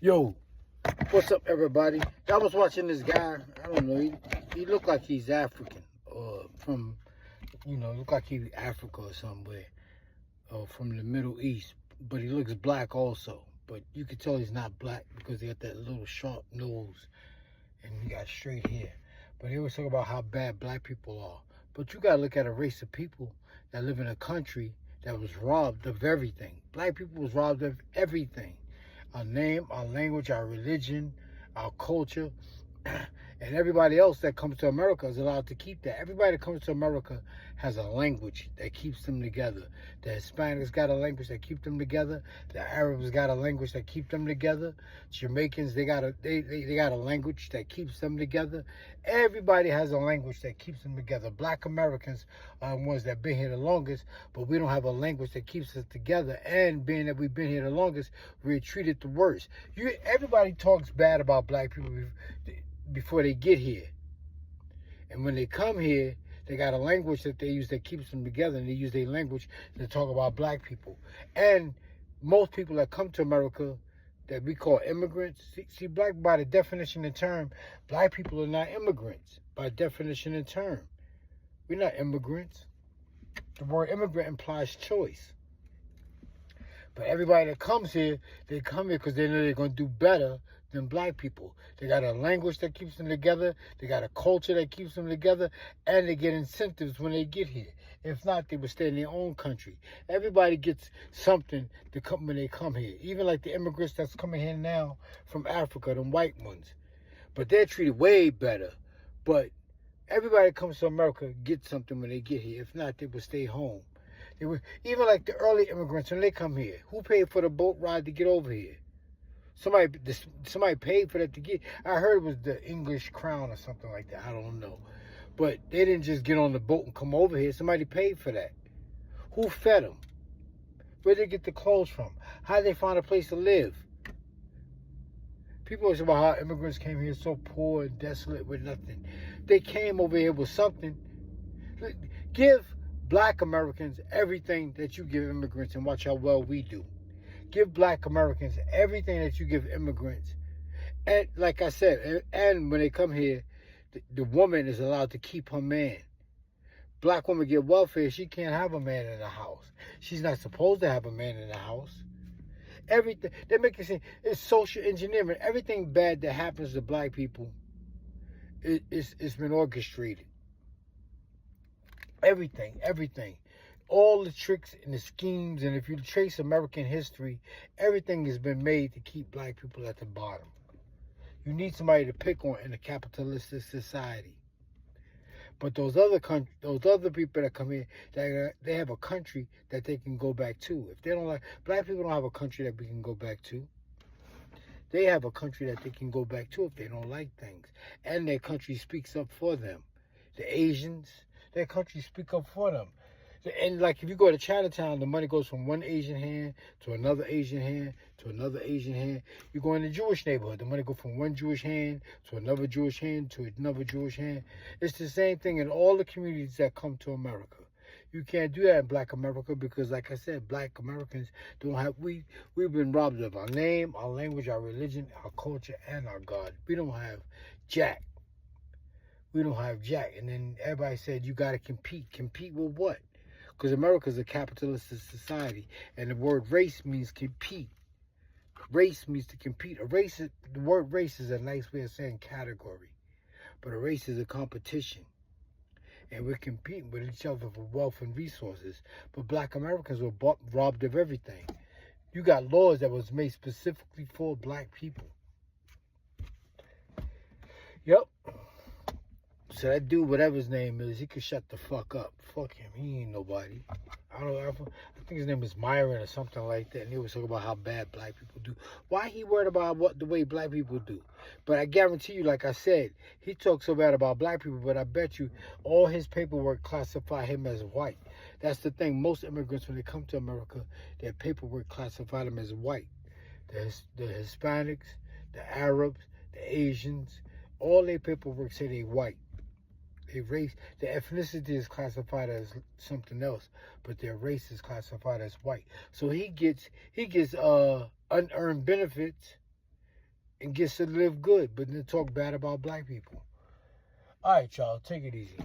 Yo, what's up, everybody? I was watching this guy. I don't know. He looked like he's African, or from, look like he's Africa or somewhere, or from the Middle East. But he looks black also. But you can tell he's not black because he got that little sharp nose and he got straight hair. But he always talk about how bad black people are. But you gotta look at a race of people that live in a country that was robbed of everything. Black people was robbed of everything. Our name, our language, our religion, our culture, and everybody else that comes to America is allowed to keep that. Everybody that comes to America has a language that keeps them together. The Hispanics got a language that keeps them together. The Arabs got a language that keeps them together. Jamaicans, they got a language that keeps them together. Everybody has a language that keeps them together. Black Americans are the ones that been here the longest, but we don't have a language that keeps us together. And being that we've been here the longest, we're treated the worst. Everybody talks bad about black people before they get here. And when they come here, they got a language that they use that keeps them together, and they use their language to talk about black people. And most people that come to America that we call immigrants, see black, by the definition and term, black people are not immigrants by definition and term. We're not immigrants. The word immigrant implies choice. But everybody that comes here, they come here because they know they're going to do better than black people. They got a language that keeps them together. They got a culture that keeps them together. And they get incentives when they get here. If not, they would stay in their own country. Everybody gets something to come when they come here. Even like the immigrants that's coming here now from Africa, them white ones. But they're treated way better. But everybody that comes to America gets something when they get here. If not, they would stay home. They were, even like the early immigrants, when they come here, who paid for the boat ride to get over here? Somebody paid for that to get. I heard it was the English crown or something like that. I don't know. But they didn't just get on the boat and come over here. Somebody paid for that. Who fed them? Where did they get the clothes from? How did they find a place to live? People always say about how immigrants came here so poor and desolate with nothing. They came over here with something. Give black Americans everything that you give immigrants and watch how well we do. Give black Americans everything that you give immigrants. And like I said, and when they come here, the woman is allowed to keep her man. Black women get welfare. She can't have a man in the house. She's not supposed to have a man in the house. Everything, they make it seem it's social engineering. Everything bad that happens to black people, it's been orchestrated. Everything. All the tricks and the schemes, and if you trace American history, everything has been made to keep black people at the bottom. You need somebody to pick on in a capitalistic society. But those other people that come here, they have a country that they can go back to. If they don't like, black people don't have a country that we can go back to. They have a country that they can go back to if they don't like things. And their country speaks up for them. The Asians, their country speak up for them. And like if you go to Chinatown, the money goes from one Asian hand to another Asian hand to another Asian hand. You go in the Jewish neighborhood, the money goes from one Jewish hand to another Jewish hand to another Jewish hand. It's the same thing in all the communities that come to America. You can't do that in black America because, like I said, black Americans don't have, we've been robbed of our name, our language, our religion, our culture, and our God. We don't have jack. We don't have jack. And then everybody said, you got to compete. Compete with what? Because America is a capitalistic society, and the word race means compete. Race means to compete. The word race is a nice way of saying category, but a race is a competition, and we're competing with each other for wealth and resources. But black Americans were robbed of everything. You got laws that was made specifically for black people. Yep. So that dude, whatever his name is, he could shut the fuck up. Fuck him. He ain't nobody. I think his name is Myron or something like that. And he was talking about how bad black people do. Why he worried about the way black people do? But I guarantee you, like I said, he talks so bad about black people, but I bet you all his paperwork classify him as white. That's the thing. Most immigrants, when they come to America, their paperwork classify them as white. The Hispanics, the Arabs, the Asians, all their paperwork say they white. Race, the ethnicity is classified as something else, but their race is classified as white. So he gets unearned benefits and gets to live good, but then talk bad about black people. All right, y'all, take it easy.